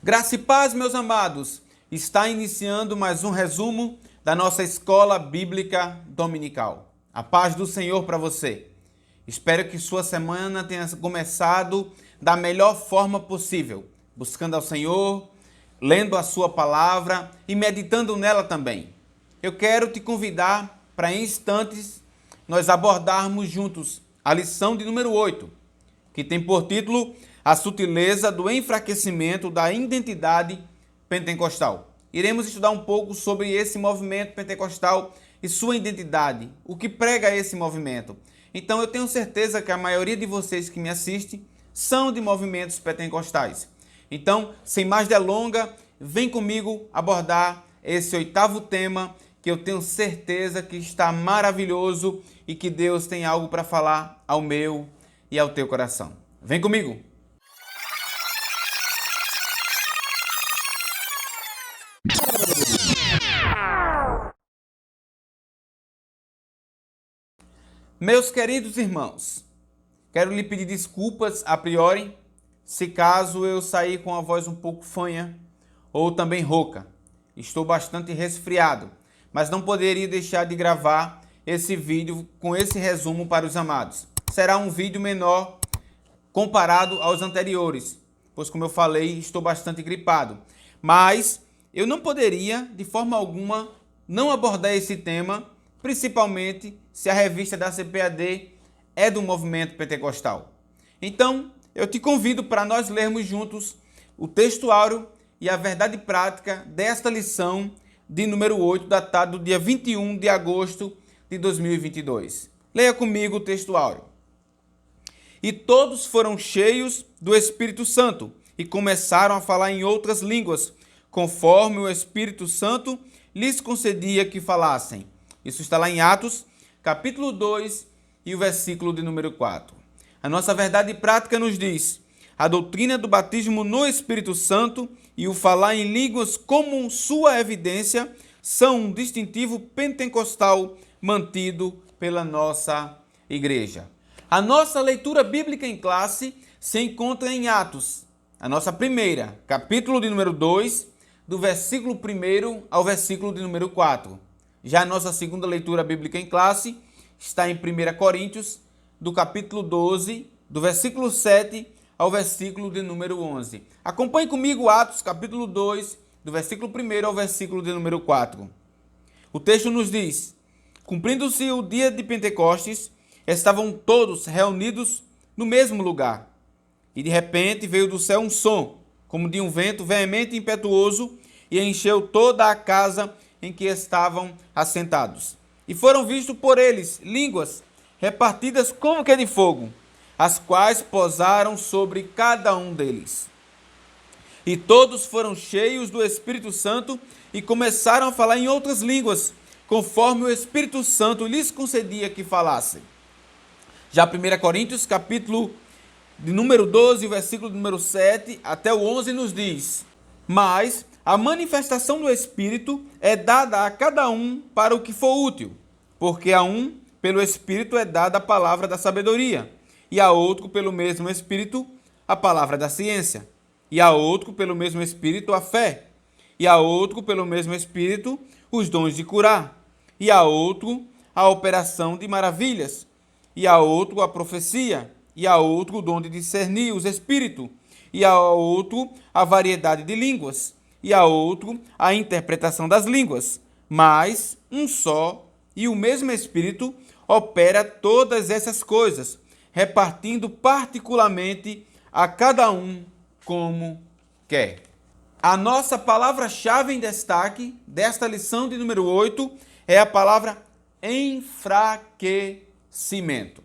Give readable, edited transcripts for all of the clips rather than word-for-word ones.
Graça e paz, meus amados. Está iniciando mais um resumo da nossa Escola Bíblica Dominical. A paz do Senhor para você. Espero que sua semana tenha começado da melhor forma possível, buscando ao Senhor, lendo a sua palavra e meditando nela também. Eu quero te convidar para, em instantes, nós abordarmos juntos a lição de número 8, que tem por título A Sutileza do Enfraquecimento da Identidade Pentecostal. Iremos estudar um pouco sobre esse movimento pentecostal e sua identidade, o que prega esse movimento. Então eu tenho certeza que a maioria de vocês que me assistem são de movimentos pentecostais. Então, sem mais delongas, vem comigo abordar esse 8º tema que eu tenho certeza que está maravilhoso e que Deus tem algo para falar ao meu e ao teu coração. Vem comigo! Meus queridos irmãos, quero lhe pedir desculpas a priori, se caso eu sair com a voz um pouco fanha ou também rouca. Estou bastante resfriado, mas não poderia deixar de gravar esse vídeo com esse resumo para os amados. Será um vídeo menor comparado aos anteriores, pois como eu falei, estou bastante gripado. Mas eu não poderia, de forma alguma, não abordar esse tema, principalmente se a revista da CPAD é do movimento pentecostal. Então, eu te convido para nós lermos juntos o textuário e a verdade prática desta lição de número 8, datado do dia 21 de agosto de 2022. Leia comigo o textuário. E todos foram cheios do Espírito Santo e começaram a falar em outras línguas, conforme o Espírito Santo lhes concedia que falassem. Isso está lá em Atos, capítulo 2 e o versículo de número 4. A nossa verdade prática nos diz: a doutrina do batismo no Espírito Santo e o falar em línguas como sua evidência são um distintivo pentecostal mantido pela nossa igreja. A nossa leitura bíblica em classe se encontra em Atos, a nossa primeira, capítulo de número 2, do versículo 1 ao versículo de número 4. Já a nossa segunda leitura bíblica em classe está em 1 Coríntios, do capítulo 12, do versículo 7 ao versículo de número 11. Acompanhe comigo Atos, capítulo 2, do versículo 1 ao versículo de número 4. O texto nos diz: cumprindo-se o dia de Pentecostes, estavam todos reunidos no mesmo lugar. E de repente veio do céu um som, como de um vento veemente e impetuoso, e encheu toda a casa em que estavam assentados. E foram vistos por eles línguas repartidas como que de fogo, as quais pousaram sobre cada um deles. E todos foram cheios do Espírito Santo e começaram a falar em outras línguas, conforme o Espírito Santo lhes concedia que falassem. Já 1 Coríntios, capítulo de número 12, versículo número 7 até o 11 nos diz: mas a manifestação do Espírito é dada a cada um para o que for útil, porque a um, pelo Espírito, é dada a palavra da sabedoria, e a outro, pelo mesmo Espírito, a palavra da ciência, e a outro, pelo mesmo Espírito, a fé, e a outro, pelo mesmo Espírito, os dons de curar, e a outro, a operação de maravilhas, e a outro, a profecia, e a outro, o dom de discernir os espíritos, e a outro, a variedade de línguas, e a outro, a interpretação das línguas. Mas um só e o mesmo Espírito opera todas essas coisas, repartindo particularmente a cada um como quer. A nossa palavra-chave em destaque desta lição de número 8 é a palavra enfraquecimento.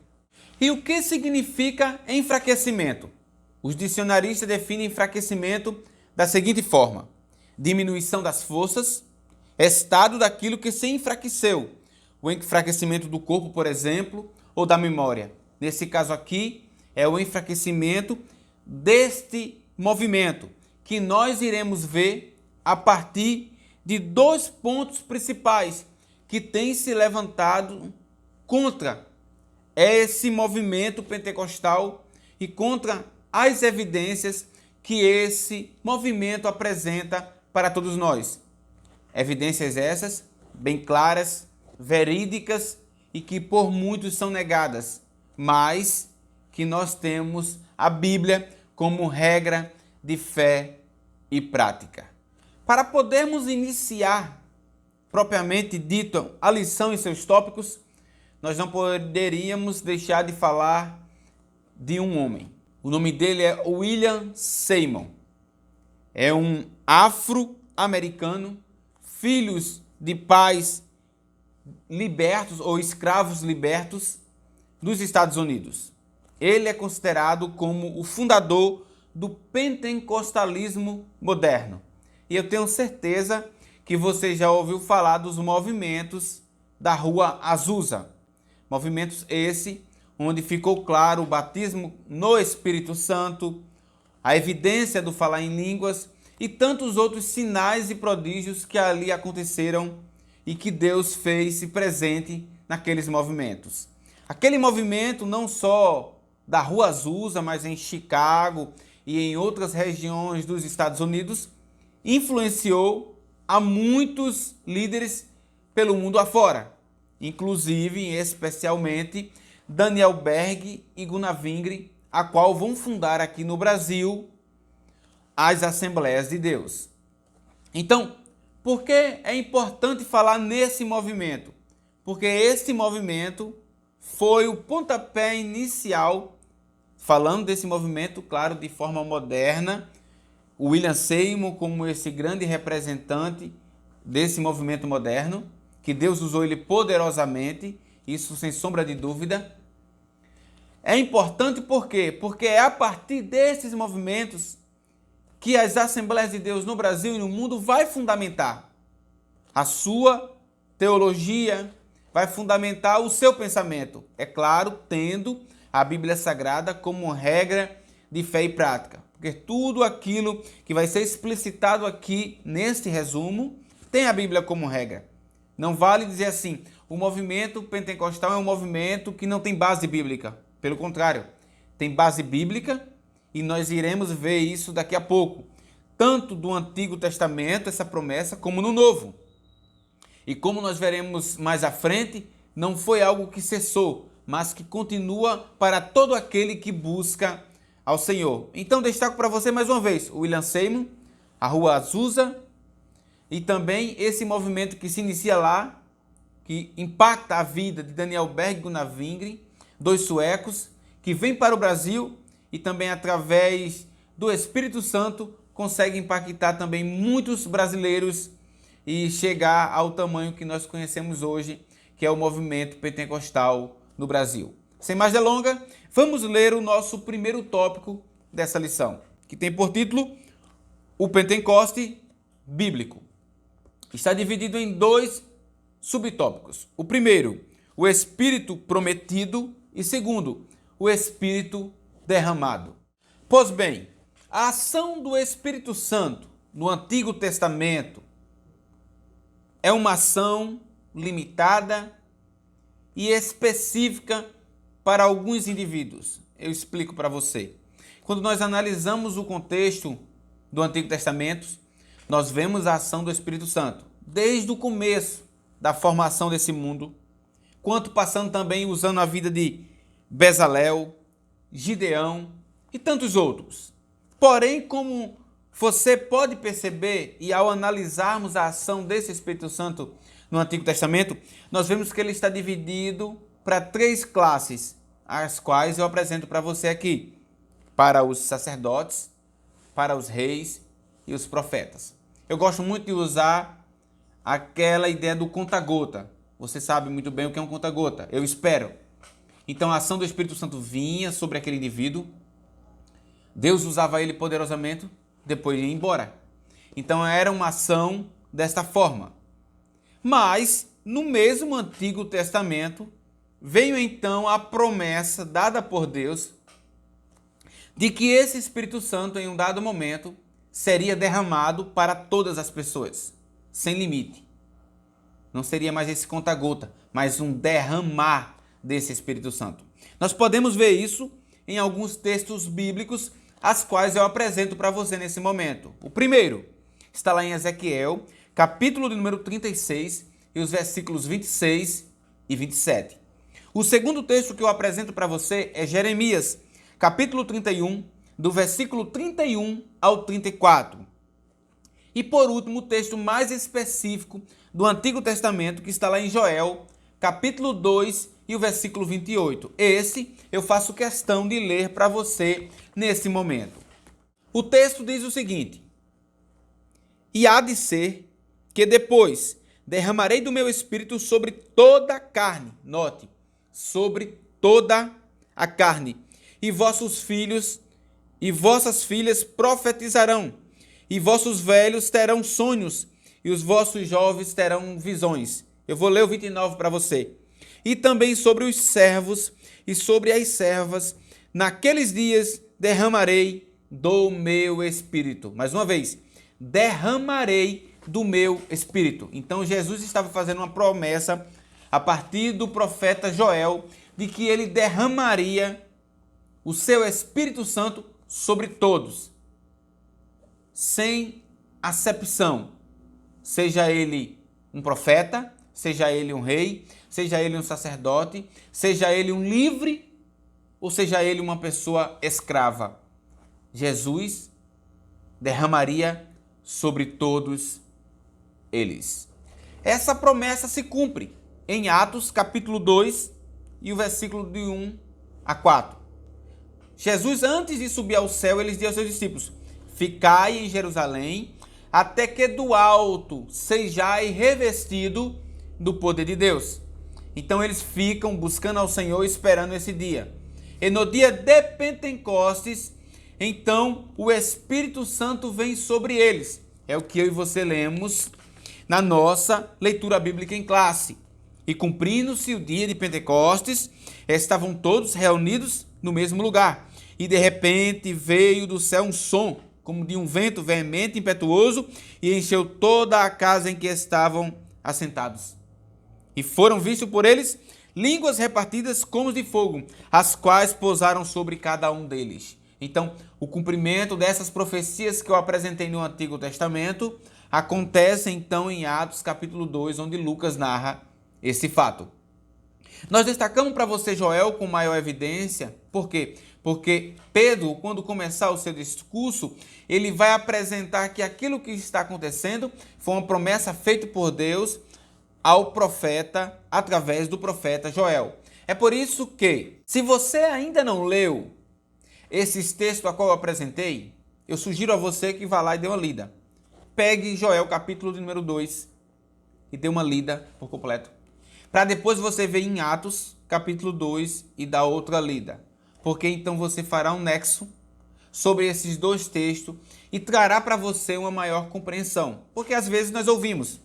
E o que significa enfraquecimento? Os dicionaristas definem enfraquecimento da seguinte forma: diminuição das forças, estado daquilo que se enfraqueceu, o enfraquecimento do corpo, por exemplo, ou da memória. Nesse caso aqui, é o enfraquecimento deste movimento, que nós iremos ver a partir de 2 pontos principais que têm se levantado contra esse movimento pentecostal e contra as evidências que esse movimento apresenta para todos nós. Evidências essas bem claras, verídicas e que por muitos são negadas, mas que nós temos a Bíblia como regra de fé e prática. Para podermos iniciar, propriamente dito, a lição e seus tópicos, nós não poderíamos deixar de falar de um homem. O nome dele é William Seymour. É um afro-americano, filhos de pais libertos ou escravos libertos dos Estados Unidos. Ele é considerado como o fundador do pentecostalismo moderno. E eu tenho certeza que você já ouviu falar dos movimentos da Rua Azusa. Movimentos esse onde ficou claro o batismo no Espírito Santo, a evidência do falar em línguas e tantos outros sinais e prodígios que ali aconteceram e que Deus fez presente naqueles movimentos. Aquele movimento não só da Rua Azusa, mas em Chicago e em outras regiões dos Estados Unidos, influenciou a muitos líderes pelo mundo afora, inclusive, especialmente, Daniel Berg e Gunnar Wingre, a qual vão fundar aqui no Brasil as Assembleias de Deus. Então, por que é importante falar nesse movimento? Porque esse movimento foi o pontapé inicial, falando desse movimento, claro, de forma moderna, o William Seymour como esse grande representante desse movimento moderno, que Deus usou ele poderosamente, isso sem sombra de dúvida. É importante por quê? Porque é a partir desses movimentos que as Assembleias de Deus no Brasil e no mundo vai fundamentar a sua teologia, vai fundamentar o seu pensamento. É claro, tendo a Bíblia Sagrada como regra de fé e prática. Porque tudo aquilo que vai ser explicitado aqui neste resumo tem a Bíblia como regra. Não vale dizer assim, o movimento pentecostal é um movimento que não tem base bíblica. Pelo contrário, tem base bíblica e nós iremos ver isso daqui a pouco. Tanto do Antigo Testamento, essa promessa, como no Novo. E como nós veremos mais à frente, não foi algo que cessou, mas que continua para todo aquele que busca ao Senhor. Então destaco para você mais uma vez o William Seymour, a Rua Azusa e também esse movimento que se inicia lá, que impacta a vida de Daniel Berg e Gunnar Wingre, dois suecos, que vêm para o Brasil e também através do Espírito Santo consegue impactar também muitos brasileiros e chegar ao tamanho que nós conhecemos hoje, que é o movimento pentecostal no Brasil. Sem mais delongas, vamos ler o nosso primeiro tópico dessa lição, que tem por título o Pentecoste Bíblico. Está dividido em dois subtópicos. O primeiro, o Espírito prometido, e segundo, o Espírito derramado. Pois bem, a ação do Espírito Santo no Antigo Testamento é uma ação limitada e específica para alguns indivíduos. Eu explico para você. Quando nós analisamos o contexto do Antigo Testamento, nós vemos a ação do Espírito Santo, desde o começo da formação desse mundo, quanto passando também usando a vida de Bezalel, Gideão e tantos outros. Porém, como você pode perceber, e ao analisarmos a ação desse Espírito Santo no Antigo Testamento, nós vemos que ele está dividido para três classes, as quais eu apresento para você aqui: para os sacerdotes, para os reis e os profetas. Eu gosto muito de usar aquela ideia do conta-gota. Você sabe muito bem o que é um conta-gota, eu espero. Então a ação do Espírito Santo vinha sobre aquele indivíduo, Deus usava ele poderosamente, depois ia embora. Então era uma ação desta forma. Mas no mesmo Antigo Testamento veio então a promessa dada por Deus de que esse Espírito Santo em um dado momento seria derramado para todas as pessoas, sem limite. Não seria mais esse conta-gota, mas um derramar desse Espírito Santo. Nós podemos ver isso em alguns textos bíblicos, as quais eu apresento para você nesse momento. O primeiro está lá em Ezequiel, capítulo de número 36, e os versículos 26 e 27. O segundo texto que eu apresento para você é Jeremias, capítulo 31, do versículo 31 ao 34. E por último, o texto mais específico do Antigo Testamento, que está lá em Joel, capítulo 2 e o versículo 28. Esse eu faço questão de ler para você nesse momento. O texto diz o seguinte: E há de ser que depois derramarei do meu espírito sobre toda a carne. Note, sobre toda a carne. E vossos filhos e vossas filhas profetizarão. E vossos velhos terão sonhos. E os vossos jovens terão visões. Eu vou ler o 29 para você. E também sobre os servos e sobre as servas, naqueles dias derramarei do meu espírito. Mais uma vez, derramarei do meu espírito. Então Jesus estava fazendo uma promessa a partir do profeta Joel de que ele derramaria o seu Espírito Santo sobre todos, sem acepção, seja ele um profeta, seja ele um rei, seja ele um sacerdote, seja ele um livre ou seja ele uma pessoa escrava. Jesus derramaria sobre todos eles. Essa promessa se cumpre em Atos capítulo 2 e o versículo de 1 a 4. Jesus, antes de subir ao céu, ele dizia aos seus discípulos: Ficai em Jerusalém, até que do alto sejais revestido do poder de Deus. Então eles ficam buscando ao Senhor, esperando esse dia. E no dia de Pentecostes, então o Espírito Santo vem sobre eles. É o que eu e você lemos na nossa leitura bíblica em classe. E cumprindo-se o dia de Pentecostes, estavam todos reunidos no mesmo lugar. E de repente veio do céu um som, como de um vento veemente e impetuoso, e encheu toda a casa em que estavam assentados. E foram vistos por eles línguas repartidas como de fogo, as quais pousaram sobre cada um deles. Então, o cumprimento dessas profecias que eu apresentei no Antigo Testamento acontece então em Atos capítulo 2, onde Lucas narra esse fato. Nós destacamos para você Joel com maior evidência. Por quê? Porque Pedro, quando começar o seu discurso, ele vai apresentar que aquilo que está acontecendo foi uma promessa feita por Deus ao profeta, através do profeta Joel. É por isso que, se você ainda não leu esses textos a qual eu apresentei, eu sugiro a você que vá lá e dê uma lida. Pegue Joel capítulo número 2 e dê uma lida por completo, para depois você ver em Atos capítulo 2 e dar outra lida. Porque então você fará um nexo sobre esses dois textos e trará para você uma maior compreensão. Porque às vezes nós ouvimos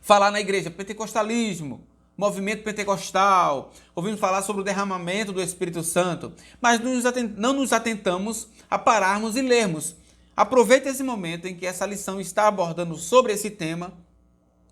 falar na igreja pentecostalismo, movimento pentecostal, ouvimos falar sobre o derramamento do Espírito Santo, mas não nos atentamos a pararmos e lermos. Aproveite esse momento em que essa lição está abordando sobre esse tema,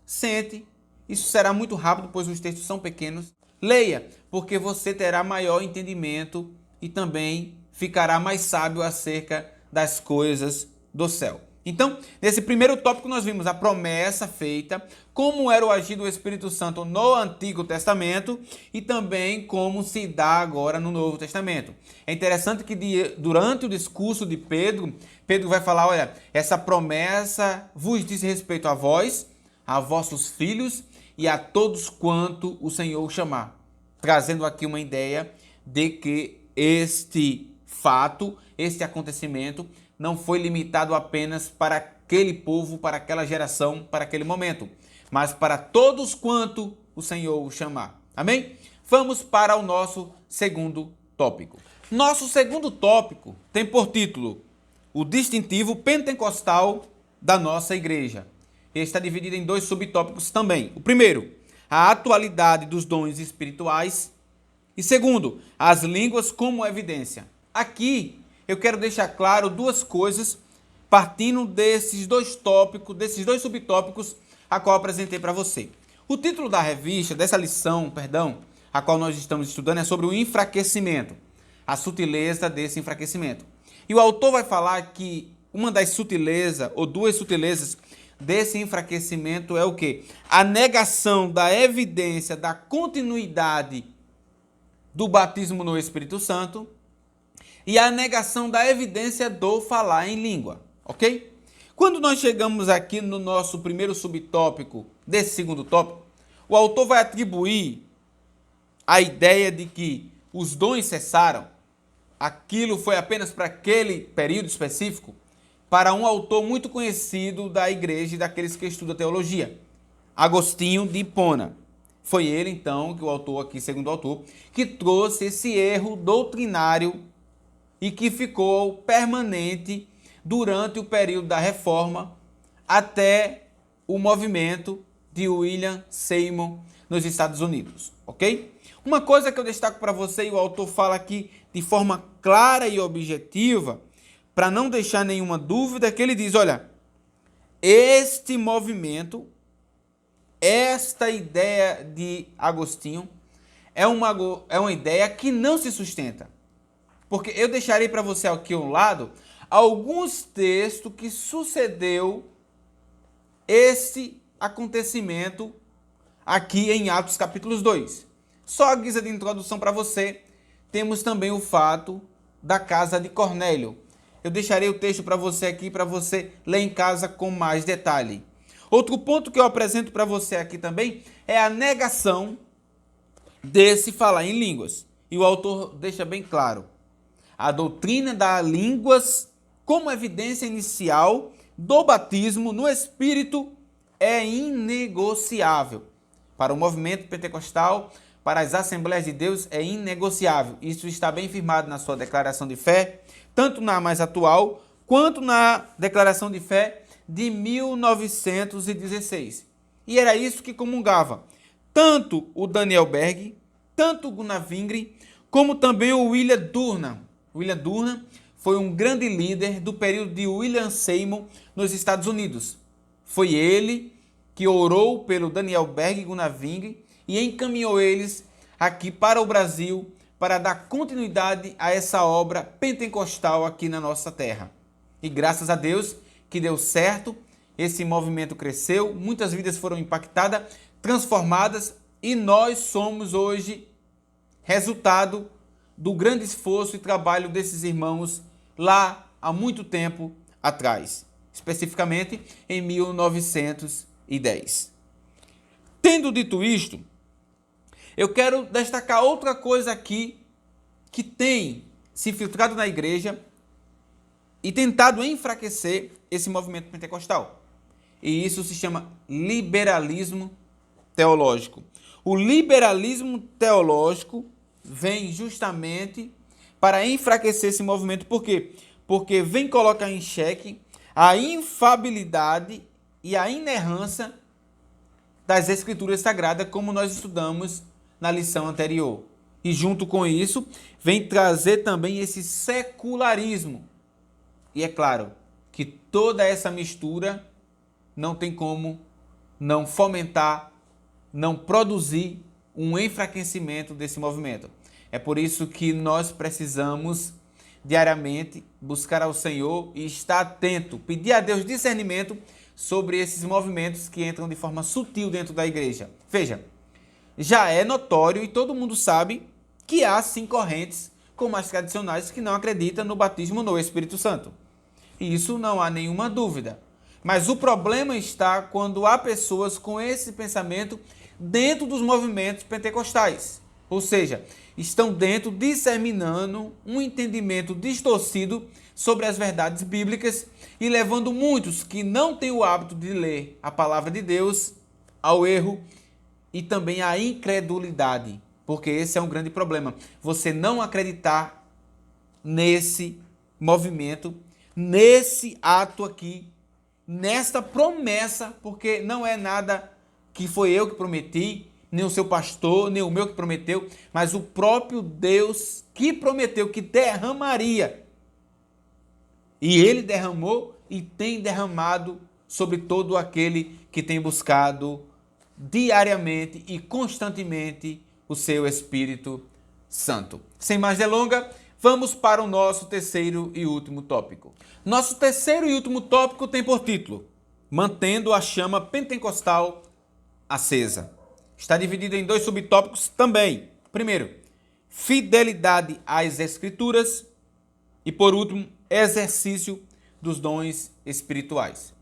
sente, isso será muito rápido, pois os textos são pequenos. Leia, porque você terá maior entendimento e também ficará mais sábio acerca das coisas do céu. Então, nesse primeiro tópico nós vimos a promessa feita, como era o agir do Espírito Santo no Antigo Testamento e também como se dá agora no Novo Testamento. É interessante que durante o discurso de Pedro, Pedro vai falar, olha, essa promessa vos diz respeito a vós, a vossos filhos e a todos quanto o Senhor chamar. Trazendo aqui uma ideia de que este fato, este acontecimento, não foi limitado apenas para aquele povo, para aquela geração, para aquele momento, mas para todos quanto o Senhor o chamar. Amém? Vamos para o nosso segundo tópico. Nosso segundo tópico tem por título o distintivo pentecostal da nossa igreja. Ele está dividido em dois subtópicos também. O primeiro, a atualidade dos dons espirituais. E segundo, as línguas como evidência. Aqui eu quero deixar claro duas coisas partindo desses dois tópicos, desses dois subtópicos a qual eu apresentei para você. O título da revista, dessa lição, a qual nós estamos estudando é sobre o enfraquecimento, a sutileza desse enfraquecimento. E o autor vai falar que uma das sutilezas, ou duas sutilezas, desse enfraquecimento é o quê? A negação da evidência da continuidade do batismo no Espírito Santo e a negação da evidência do falar em língua, ok? Quando nós chegamos aqui no nosso primeiro subtópico desse segundo tópico, o autor vai atribuir a ideia de que os dons cessaram, aquilo foi apenas para aquele período específico, para um autor muito conhecido da igreja e daqueles que estudam teologia, Agostinho de Hipona. Foi ele, então, que o autor aqui, segundo o autor, que trouxe esse erro doutrinário e que ficou permanente durante o período da Reforma até o movimento de William Seymour nos Estados Unidos, ok? Uma coisa que eu destaco para você, e o autor fala aqui de forma clara e objetiva, para não deixar nenhuma dúvida, é que ele diz, olha, este movimento, esta ideia de Agostinho, é uma ideia que não se sustenta. Porque eu deixarei para você aqui ao lado alguns textos que sucedeu esse acontecimento aqui em Atos capítulo 2. Só a guisa de introdução para você, temos também o fato da casa de Cornélio. Eu deixarei o texto para você aqui, para você ler em casa com mais detalhe. Outro ponto que eu apresento para você aqui também é a negação desse falar em línguas. E o autor deixa bem claro. A doutrina das línguas como evidência inicial do batismo no Espírito é inegociável. Para o movimento pentecostal, para as Assembleias de Deus, é inegociável. Isso está bem firmado na sua declaração de fé, tanto na mais atual, quanto na declaração de fé de 1916. E era isso que comungava tanto o Daniel Berg, tanto o Gunnar Wingren, como também o William Durham. William Durham foi um grande líder do período de William Seymour nos Estados Unidos. Foi ele que orou pelo Daniel Berg e Gunnar Wingren e encaminhou eles aqui para o Brasil para dar continuidade a essa obra pentecostal aqui na nossa terra. E graças a Deus que deu certo, esse movimento cresceu, muitas vidas foram impactadas, transformadas e nós somos hoje resultado do grande esforço e trabalho desses irmãos lá há muito tempo atrás, especificamente em 1910. Tendo dito isto, eu quero destacar outra coisa aqui que tem se filtrado na igreja e tentado enfraquecer esse movimento pentecostal. E isso se chama liberalismo teológico. O liberalismo teológico vem justamente para enfraquecer esse movimento. Por quê? Porque vem colocar em xeque a infabilidade e a inerrância das Escrituras Sagradas, como nós estudamos na lição anterior. E junto com isso, vem trazer também esse secularismo. E é claro que toda essa mistura não tem como não fomentar, não produzir um enfraquecimento desse movimento. É por isso que nós precisamos diariamente buscar ao Senhor e estar atento, pedir a Deus discernimento sobre esses movimentos que entram de forma sutil dentro da igreja. Veja, já é notório e todo mundo sabe que há sim correntes como as tradicionais que não acreditam no batismo no Espírito Santo. E isso não há nenhuma dúvida. Mas o problema está quando há pessoas com esse pensamento dentro dos movimentos pentecostais. Ou seja, estão dentro disseminando um entendimento distorcido sobre as verdades bíblicas e levando muitos que não têm o hábito de ler a palavra de Deus ao erro e também à incredulidade. Porque esse é um grande problema. Você não acreditar nesse movimento, nesse ato aqui, nesta promessa, porque não é nada que foi eu que prometi, nem o seu pastor, nem o meu que prometeu, mas o próprio Deus que prometeu que derramaria. E ele derramou e tem derramado sobre todo aquele que tem buscado diariamente e constantemente o seu Espírito Santo. Sem mais delongas, Vamos para o nosso terceiro e último tópico. Nosso terceiro e último tópico tem por título: Mantendo a chama pentecostal acesa. Está dividido em dois subtópicos também. Primeiro, fidelidade às Escrituras. E por último, exercício dos dons espirituais.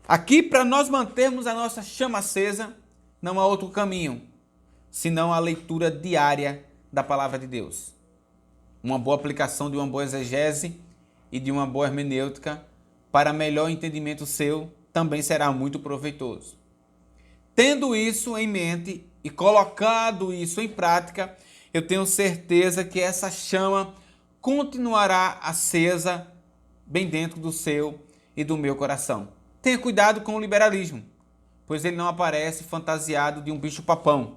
Aqui, para nós mantermos a nossa chama acesa, não há outro caminho, senão a leitura diária da palavra de Deus. Uma boa aplicação de uma boa exegese e de uma boa hermenêutica para melhor entendimento seu também será muito proveitoso. Tendo isso em mente e colocado isso em prática, eu tenho certeza que essa chama continuará acesa bem dentro do seu e do meu coração. Tenha cuidado com o liberalismo, pois ele não aparece fantasiado de um bicho-papão,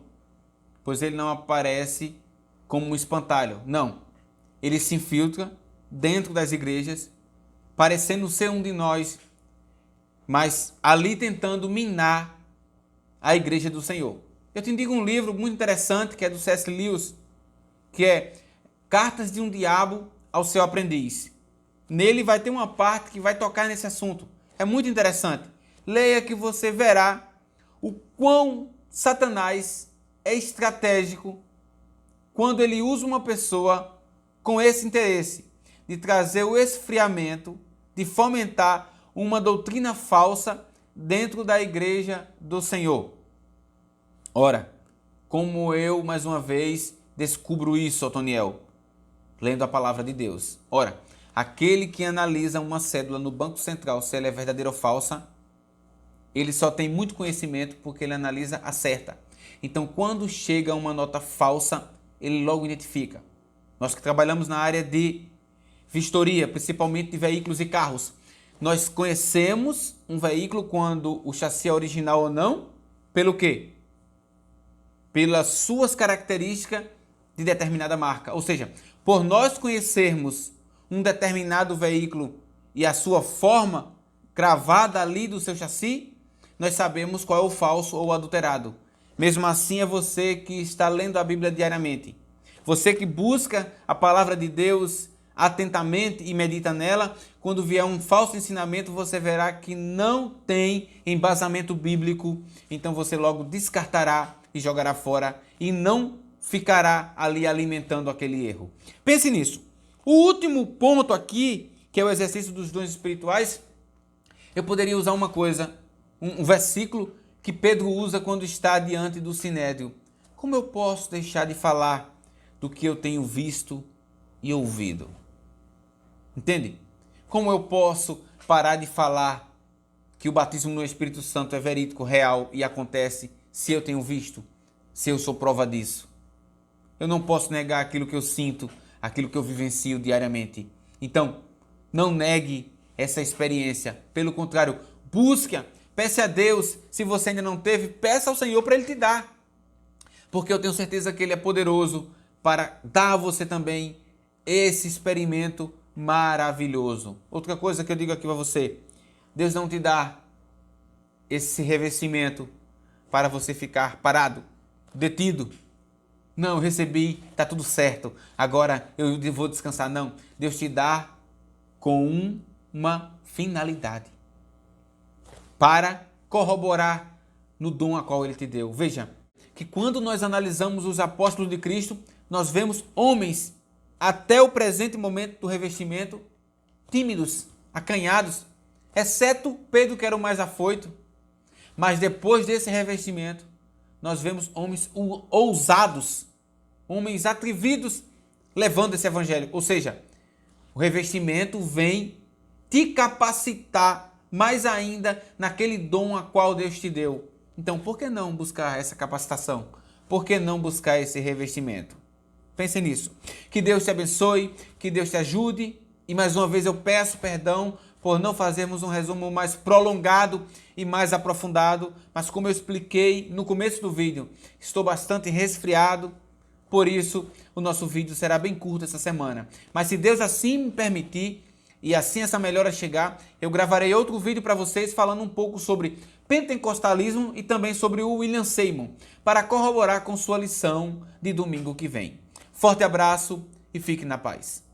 pois ele não aparece como um espantalho. Não, ele se infiltra dentro das igrejas, parecendo ser um de nós, mas ali tentando minar a igreja do Senhor. Eu te indico um livro muito interessante que é do C.S. Lewis, que é Cartas de um Diabo ao Seu Aprendiz. Nele vai ter uma parte que vai tocar nesse assunto. É muito interessante. Leia que você verá o quão Satanás é estratégico quando ele usa uma pessoa com esse interesse de trazer o esfriamento, de fomentar uma doutrina falsa dentro da igreja do Senhor. Ora, como eu, mais uma vez, descubro isso, Otoniel, lendo a palavra de Deus. Ora, aquele que analisa uma cédula no Banco Central, se ela é verdadeira ou falsa, ele só tem muito conhecimento porque ele analisa a certa. Então, quando chega uma nota falsa, ele logo identifica. Nós que trabalhamos na área de vistoria, principalmente de veículos e carros, nós conhecemos um veículo quando o chassi é original ou não, pelo quê? Pelas suas características de determinada marca. Ou seja, por nós conhecermos um determinado veículo e a sua forma cravada ali do seu chassi, nós sabemos qual é o falso ou o adulterado. Mesmo assim, é você que está lendo a Bíblia diariamente. Você que busca a palavra de Deus atentamente e medita nela, quando vier um falso ensinamento, você verá que não tem embasamento bíblico, então você logo descartará e jogará fora e não ficará ali alimentando aquele erro. Pense nisso. O último ponto aqui, que é o exercício dos dons espirituais, eu poderia usar uma coisa, um versículo que Pedro usa quando está diante do sinédrio. Como eu posso deixar de falar do que eu tenho visto e ouvido? Entende? Como eu posso parar de falar que o batismo no Espírito Santo é verídico, real e acontece se eu tenho visto, se eu sou prova disso? Eu não posso negar aquilo que eu sinto, aquilo que eu vivencio diariamente. Então, não negue essa experiência. Pelo contrário, busque-a, peça a Deus. Se você ainda não teve, peça ao Senhor para Ele te dar. Porque eu tenho certeza que Ele é poderoso para dar a você também esse experimento maravilhoso. Outra coisa que eu digo aqui para você, Deus não te dá esse revestimento para você ficar parado, detido. Não, eu recebi, está tudo certo, agora eu vou descansar. Não, Deus te dá com uma finalidade, para corroborar no dom a qual Ele te deu. Veja, que quando nós analisamos os apóstolos de Cristo, nós vemos homens, até o presente momento do revestimento, tímidos, acanhados, exceto Pedro, que era o mais afoito. Mas depois desse revestimento, nós vemos homens ousados, homens atrevidos, levando esse evangelho. Ou seja, o revestimento vem te capacitar mais ainda naquele dom a qual Deus te deu. Então, por que não buscar essa capacitação? Por que não buscar esse revestimento? Pense nisso. Que Deus te abençoe, que Deus te ajude. E mais uma vez eu peço perdão por não fazermos um resumo mais prolongado e mais aprofundado. Mas como eu expliquei no começo do vídeo, estou bastante resfriado. Por isso, o nosso vídeo será bem curto essa semana. Mas se Deus assim me permitir, e assim essa melhora chegar, eu gravarei outro vídeo para vocês falando um pouco sobre pentecostalismo e também sobre o William Seymour, para corroborar com sua lição de domingo que vem. Forte abraço e fique na paz.